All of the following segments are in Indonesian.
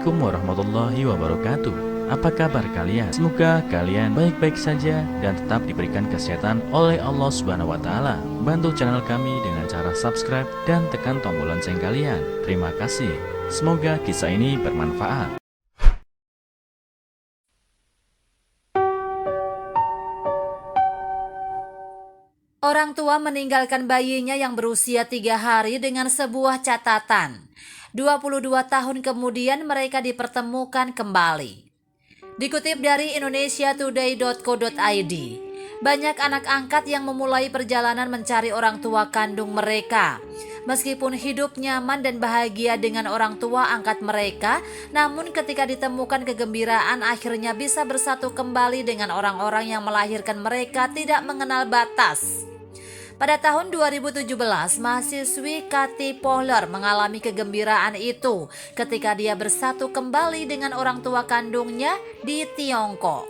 Assalamualaikum warahmatullahi wabarakatuh. Apa kabar kalian? Semoga kalian baik-baik saja dan tetap diberikan kesehatan oleh Allah Subhanahu wa taala. Bantu channel kami dengan cara subscribe dan tekan tombol lonceng kalian. Terima kasih. Semoga kisah ini bermanfaat. Orang tua meninggalkan bayinya yang berusia 3 hari dengan sebuah catatan. 22 tahun kemudian mereka dipertemukan kembali. Dikutip dari indonesiatoday.co.id, banyak anak angkat yang memulai perjalanan mencari orang tua kandung mereka. Meskipun hidup nyaman dan bahagia dengan orang tua angkat mereka, namun ketika ditemukan kegembiraan akhirnya bisa bersatu kembali dengan orang-orang yang melahirkan mereka tidak mengenal batas. Pada tahun 2017, mahasiswi Kathy Pohler mengalami kegembiraan itu ketika dia bersatu kembali dengan orang tua kandungnya di Tiongkok.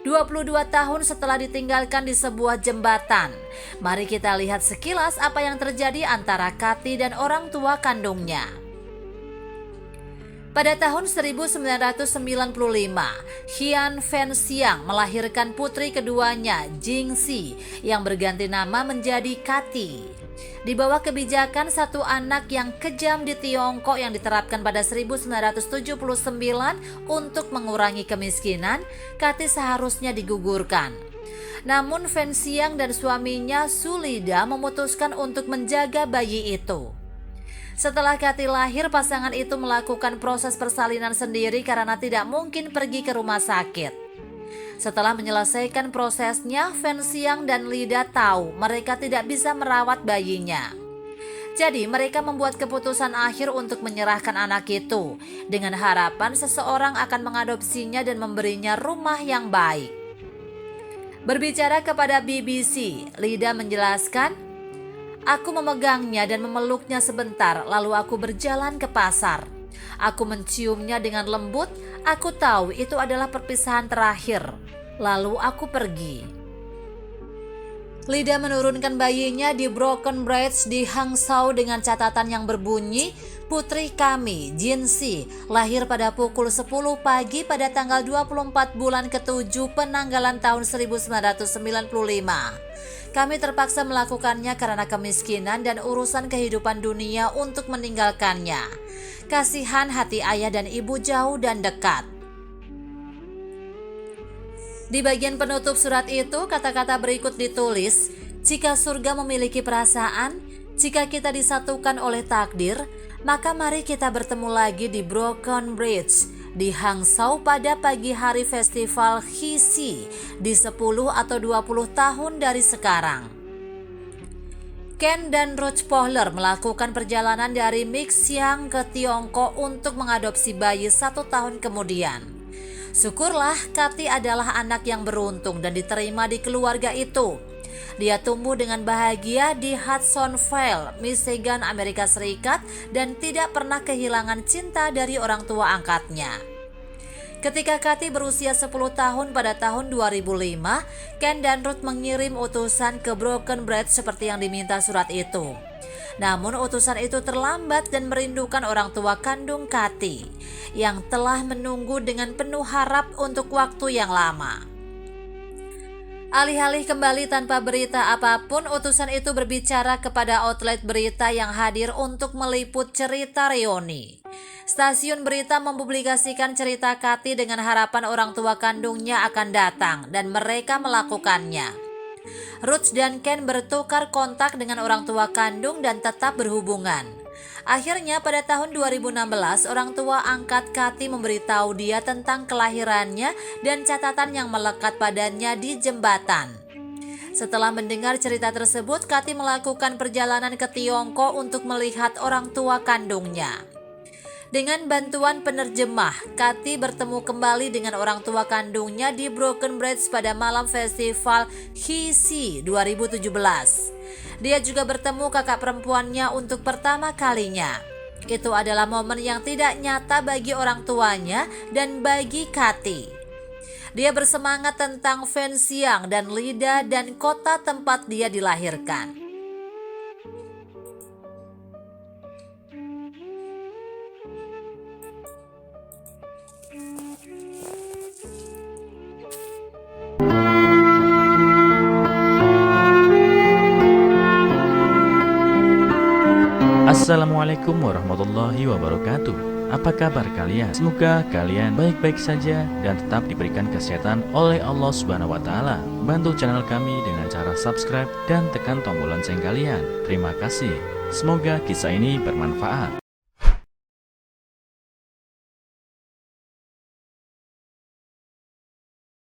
22 tahun setelah ditinggalkan di sebuah jembatan, mari kita lihat sekilas apa yang terjadi antara Kathy dan orang tua kandungnya. Pada tahun 1995, Hian Fen Xiang melahirkan putri keduanya, Jingxi, yang berganti nama menjadi Kathy. Di bawah kebijakan satu anak yang kejam di Tiongkok yang diterapkan pada 1979 untuk mengurangi kemiskinan, Kathy seharusnya digugurkan. Namun Fen Xiang dan suaminya Sulida memutuskan untuk menjaga bayi itu. Setelah Kathy lahir, pasangan itu melakukan proses persalinan sendiri karena tidak mungkin pergi ke rumah sakit. Setelah menyelesaikan prosesnya, Fen Xiang dan Lida tahu mereka tidak bisa merawat bayinya. Jadi mereka membuat keputusan akhir untuk menyerahkan anak itu, dengan harapan seseorang akan mengadopsinya dan memberinya rumah yang baik. Berbicara kepada BBC, Lida menjelaskan, "Aku memegangnya dan memeluknya sebentar, lalu aku berjalan ke pasar. Aku menciumnya dengan lembut, aku tahu itu adalah perpisahan terakhir. Lalu aku pergi." Lida menurunkan bayinya di Broken Bridge di Hangzhou dengan catatan yang berbunyi, "Putri kami, Jinxi, lahir pada pukul 10 pagi pada tanggal 24 bulan ke-7 penanggalan tahun 1995. Kami terpaksa melakukannya karena kemiskinan dan urusan kehidupan dunia untuk meninggalkannya. Kasihan hati ayah dan ibu jauh dan dekat." Di bagian penutup surat itu, kata-kata berikut ditulis, "Jika surga memiliki perasaan, jika kita disatukan oleh takdir, maka mari kita bertemu lagi di Broken Bridge di Hangzhou pada pagi hari festival Qixi di 10 atau 20 tahun dari sekarang." Ken dan Ruth Pohler melakukan perjalanan dari Mixiang ke Tiongkok untuk mengadopsi bayi 1 tahun kemudian. Syukurlah Kathy adalah anak yang beruntung dan diterima di keluarga itu. Dia tumbuh dengan bahagia di Hudsonville, Michigan, Amerika Serikat dan tidak pernah kehilangan cinta dari orang tua angkatnya. Ketika Kathy berusia 10 tahun pada tahun 2005, Ken dan Ruth mengirim utusan ke Broken Bridge seperti yang diminta surat itu. Namun utusan itu terlambat dan merindukan orang tua kandung Kathy yang telah menunggu dengan penuh harap untuk waktu yang lama. Alih-alih kembali tanpa berita apapun, utusan itu berbicara kepada outlet berita yang hadir untuk meliput cerita reuni. Stasiun berita mempublikasikan cerita Kathy dengan harapan orang tua kandungnya akan datang dan mereka melakukannya. Ruth dan Ken bertukar kontak dengan orang tua kandung dan tetap berhubungan. Akhirnya pada tahun 2016, orang tua angkat Kathy memberitahu dia tentang kelahirannya dan catatan yang melekat padanya di jembatan. Setelah mendengar cerita tersebut, Kathy melakukan perjalanan ke Tiongkok untuk melihat orang tua kandungnya. Dengan bantuan penerjemah, Kathy bertemu kembali dengan orang tua kandungnya di Broken Bridge pada malam festival Qixi 2017. Dia juga bertemu kakak perempuannya untuk pertama kalinya. Itu adalah momen yang tidak nyata bagi orang tuanya dan bagi Kathy. Dia bersemangat tentang Fen Xiang dan Lida dan kota tempat dia dilahirkan. Assalamualaikum warahmatullahi wabarakatuh. Apa kabar kalian? Semoga kalian baik-baik saja dan tetap diberikan kesehatan oleh Allah Subhanahu wa taala. Bantu channel kami dengan cara subscribe dan tekan tombol lonceng kalian. Terima kasih. Semoga kisah ini bermanfaat.